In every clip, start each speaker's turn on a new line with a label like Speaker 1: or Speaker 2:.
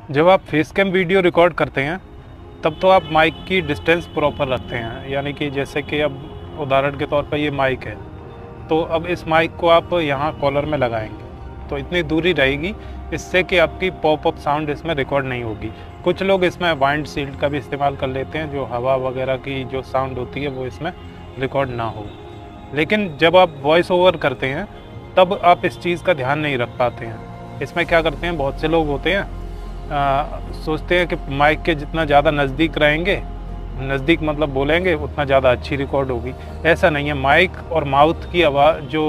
Speaker 1: जब आप face cam video record करते हैं तब तो आप माइक की डिस्टेंस प्रॉपर रखते हैं, यानी कि जैसे कि अब उदाहरण के तौर पर ये माइक है, तो अब इस माइक को आप यहाँ कॉलर में लगाएंगे तो इतनी दूरी रहेगी, इससे कि आपकी पॉप अप साउंड इसमें रिकॉर्ड नहीं होगी। कुछ लोग इसमें वाइंड शील्ड का भी इस्तेमाल कर लेते हैं, जो हवा वगैरह की जो साउंड होती है वो इसमें रिकॉर्ड ना हो। लेकिन जब आप वॉइस ओवर करते हैं तब आप इस चीज़ का ध्यान नहीं रख पाते हैं। इसमें क्या करते हैं, बहुत से लोग होते हैं सोचते हैं कि माइक के जितना ज़्यादा नज़दीक रहेंगे, नज़दीक मतलब बोलेंगे, उतना ज़्यादा अच्छी रिकॉर्ड होगी। ऐसा नहीं है। माइक और माउथ की आवाज़ जो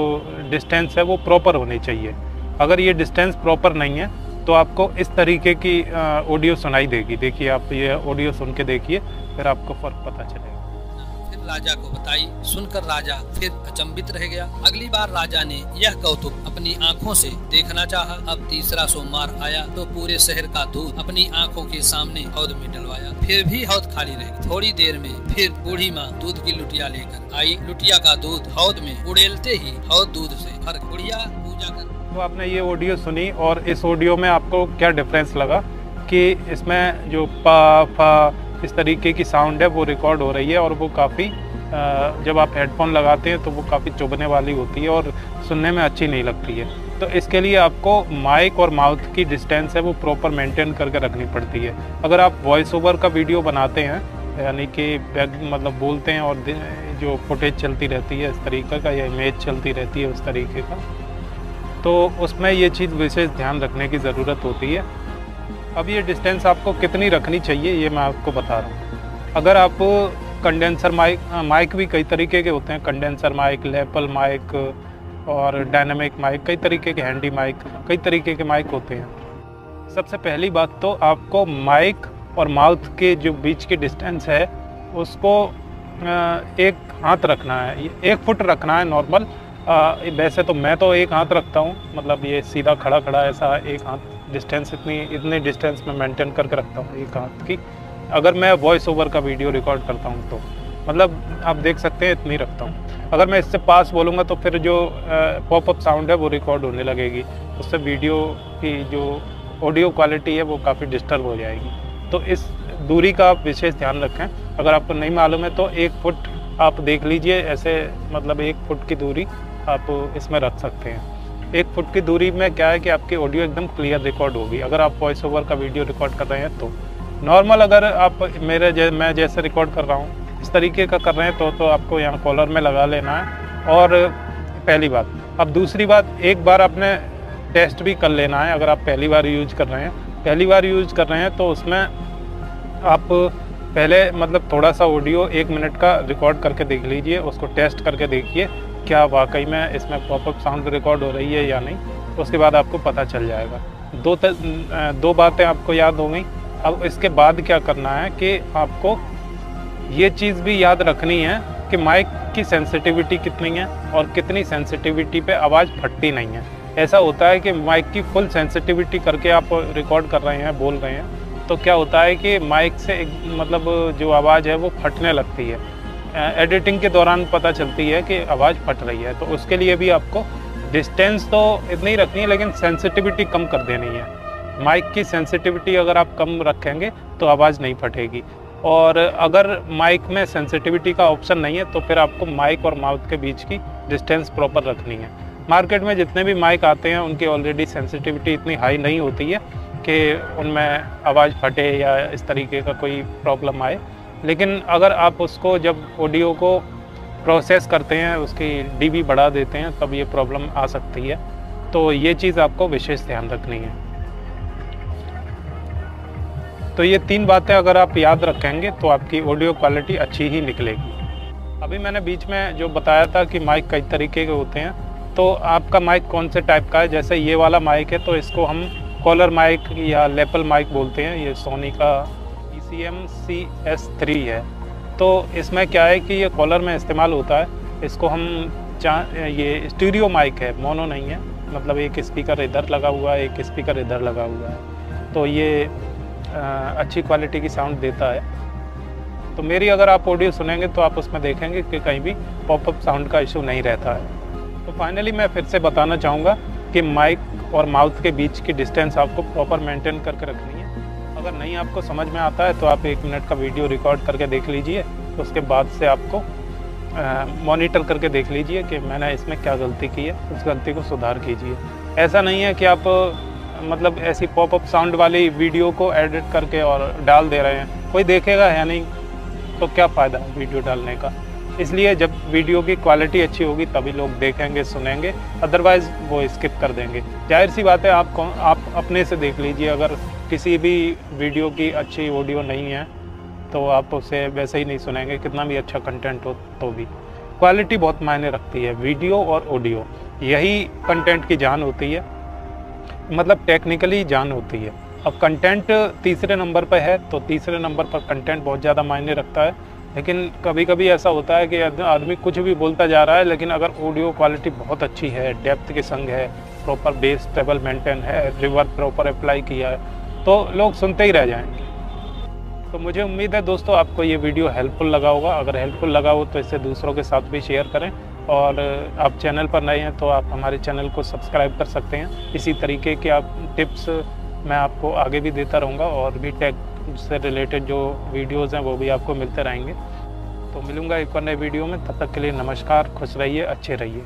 Speaker 1: डिस्टेंस है वो प्रॉपर होनी चाहिए। अगर ये डिस्टेंस प्रॉपर नहीं है तो आपको इस तरीके की ऑडियो सुनाई देगी। देखिए, आप ये ऑडियो सुन के देखिए, फिर आपको फ़र्क पता चलेगा।
Speaker 2: राजा को बताई, सुनकर राजा फिर अचंभित रह गया। अगली बार राजा ने यह कौतुक अपनी आंखों से देखना चाहा। अब तीसरा सोमवार आया तो पूरे शहर का दूध अपनी आंखों के सामने हौद में डलवाया। फिर भी हौद खाली रह गई। थोड़ी देर में फिर बूढ़ी माँ दूध की लुटिया लेकर आई। लुटिया का दूध हौद में उड़ेलते ही हौद दूध से भर गई। बुढ़िया पूजा कर।
Speaker 1: तो आपने ये ऑडियो सुनी और इस ऑडियो में आपको क्या डिफरेंस लगा कि इसमें जो पा फा इस तरीके की साउंड है वो रिकॉर्ड हो रही है, और वो काफ़ी जब आप हेडफोन लगाते हैं तो वो काफ़ी चुभने वाली होती है और सुनने में अच्छी नहीं लगती है। तो इसके लिए आपको माइक और माउथ की डिस्टेंस है वो प्रॉपर मेंटेन करके रखनी पड़ती है। अगर आप वॉइस ओवर का वीडियो बनाते हैं, यानी कि मतलब बोलते हैं और जो फुटेज चलती रहती है इस तरीके का, या इमेज चलती रहती है उस तरीके का, तो उसमें ये चीज़ विशेष ध्यान रखने की ज़रूरत होती है। अब ये डिस्टेंस आपको कितनी रखनी चाहिए ये मैं आपको बता रहा हूँ। अगर आप कंडेंसर माइक भी कई तरीके के होते हैं, कंडेंसर माइक, लैपल माइक और डायनामिक माइक, कई तरीके के हैंडी माइक, कई तरीके के माइक होते हैं। सबसे पहली बात तो आपको माइक और माउथ के जो बीच की डिस्टेंस है उसको 1 हाथ रखना है, 1 फुट रखना है नॉर्मल। वैसे तो मैं तो 1 हाथ रखता हूँ, मतलब ये सीधा खड़ा खड़ा ऐसा 1 हाथ डिस्टेंस, इतनी डिस्टेंस में मेंटेन करके रखता हूँ 1 हाथ की। अगर मैं वॉइस ओवर का वीडियो रिकॉर्ड करता हूँ तो मतलब आप देख सकते हैं इतनी रखता हूँ। अगर मैं इससे पास बोलूँगा तो फिर जो पॉपअप साउंड है वो रिकॉर्ड होने लगेगी, उससे वीडियो की जो ऑडियो क्वालिटी है वो काफ़ी डिस्टर्ब हो जाएगी। तो इस दूरी का आप विशेष ध्यान रखें। अगर आपको नहीं मालूम है तो 1 फुट आप देख लीजिए, ऐसे मतलब 1 फुट की दूरी आप इसमें रख सकते हैं। 1 फुट की दूरी में क्या है कि आपकी ऑडियो एकदम क्लियर रिकॉर्ड होगी। अगर आप वॉइस ओवर का वीडियो रिकॉर्ड कर रहे हैं तो नॉर्मल, अगर आप मैं जैसे रिकॉर्ड कर रहा हूँ इस तरीके का कर रहे हैं तो आपको यहाँ कॉलर में लगा लेना है। और पहली बात। अब दूसरी बात, एक बार आपने टेस्ट भी कर लेना है। अगर आप पहली बार यूज कर रहे हैं तो उसमें आप पहले मतलब थोड़ा सा ऑडियो 1 मिनट का रिकॉर्ड करके देख लीजिए, उसको टेस्ट करके देखिए क्या वाकई में इसमें पॉपअप साउंड रिकॉर्ड हो रही है या नहीं। तो उसके बाद आपको पता चल जाएगा। 2 बातें आपको याद हो गई। अब इसके बाद क्या करना है कि आपको ये चीज़ भी याद रखनी है कि माइक की सेंसिटिविटी कितनी है और कितनी सेंसिटिविटी पे आवाज़ फटती नहीं है। ऐसा होता है कि माइक की फुल सेंसिटिविटी करके आप रिकॉर्ड कर रहे हैं, बोल रहे हैं, तो क्या होता है कि माइक से मतलब जो आवाज़ है वो फटने लगती है। एडिटिंग के दौरान पता चलती है कि आवाज़ फट रही है। तो उसके लिए भी आपको डिस्टेंस तो इतनी रखनी है, लेकिन सेंसिटिविटी कम कर देनी है। माइक की सेंसिटिविटी अगर आप कम रखेंगे तो आवाज़ नहीं फटेगी। और अगर माइक में सेंसिटिविटी का ऑप्शन नहीं है तो फिर आपको माइक और माउथ के बीच की डिस्टेंस प्रॉपर रखनी है। मार्केट में जितने भी माइक आते हैं उनकी ऑलरेडी सेंसिटिविटी इतनी हाई नहीं होती है कि उनमें आवाज़ फटे या इस तरीके का कोई प्रॉब्लम आए। लेकिन अगर आप उसको जब ऑडियो को प्रोसेस करते हैं, उसकी डीबी बढ़ा देते हैं, तब ये प्रॉब्लम आ सकती है। तो ये चीज़ आपको विशेष ध्यान रखनी है। तो ये 3 बातें अगर आप याद रखेंगे तो आपकी ऑडियो क्वालिटी अच्छी ही निकलेगी। अभी मैंने बीच में जो बताया था कि माइक कई तरीके के होते हैं, तो आपका माइक कौन से टाइप का है। जैसे ये वाला माइक है तो इसको हम कॉलर माइक या लैपल माइक बोलते हैं। ये सोनी का ECM CS3 है। तो इसमें क्या है कि ये कॉलर में इस्तेमाल होता है। इसको हम ये स्टीरियो माइक है, मोनो नहीं है, मतलब एक स्पीकर इधर लगा हुआ है, एक स्पीकर इधर लगा हुआ है। तो ये अच्छी क्वालिटी की साउंड देता है। तो मेरी अगर आप ऑडियो सुनेंगे तो आप उसमें देखेंगे कि कहीं भी पॉपअप साउंड का इशू नहीं रहता है। तो फाइनली मैं फिर से बताना चाहूँगा कि माइक और माउथ के बीच की डिस्टेंस आपको प्रॉपर मेंटेन करके रखनी है। अगर नहीं आपको समझ में आता है तो आप 1 मिनट का वीडियो रिकॉर्ड करके देख लीजिए, तो उसके बाद से आपको मॉनिटर करके देख लीजिए कि मैंने इसमें क्या गलती की है, उस गलती को सुधार कीजिए। ऐसा नहीं है कि आप मतलब ऐसी पॉपअप साउंड वाली वीडियो को एडिट करके और डाल दे रहे हैं, कोई देखेगा है नहीं, तो क्या फ़ायदा वीडियो डालने का। इसलिए जब वीडियो की क्वालिटी अच्छी होगी तभी लोग देखेंगे, सुनेंगे, अदरवाइज़ वो स्किप कर देंगे। जाहिर सी बात है, आप अपने से देख लीजिए, अगर किसी भी वीडियो की अच्छी ऑडियो नहीं है तो आप उसे वैसे ही नहीं सुनेंगे, कितना भी अच्छा कंटेंट हो तो भी। क्वालिटी बहुत मायने रखती है, वीडियो और ऑडियो यही कंटेंट की जान होती है, मतलब टेक्निकली जान होती है। अब कंटेंट तीसरे नंबर पर है तो तीसरे नंबर पर कंटेंट बहुत ज़्यादा मायने रखता है, लेकिन कभी कभी ऐसा होता है कि आदमी कुछ भी बोलता जा रहा है, लेकिन अगर ऑडियो क्वालिटी बहुत अच्छी है, डेप्थ के संग है, प्रॉपर बेस टेबल मेंटेन है, रिवर्ब प्रॉपर अप्लाई किया है, तो लोग सुनते ही रह जाएंगे। तो मुझे उम्मीद है दोस्तों आपको ये वीडियो हेल्पफुल लगा होगा। अगर हेल्पफुल लगा हो तो इसे दूसरों के साथ भी शेयर करें, और आप चैनल पर नए हैं तो आप हमारे चैनल को सब्सक्राइब कर सकते हैं। इसी तरीके के आप टिप्स मैं आपको आगे भी देता रहूँगा, और भी टेक से रिलेटेड जो वीडियोज़ हैं वो भी आपको मिलते रहेंगे। तो मिलूँगा एक और नए वीडियो में, तब तक के लिए नमस्कार, खुश रहिए, अच्छे रहिए।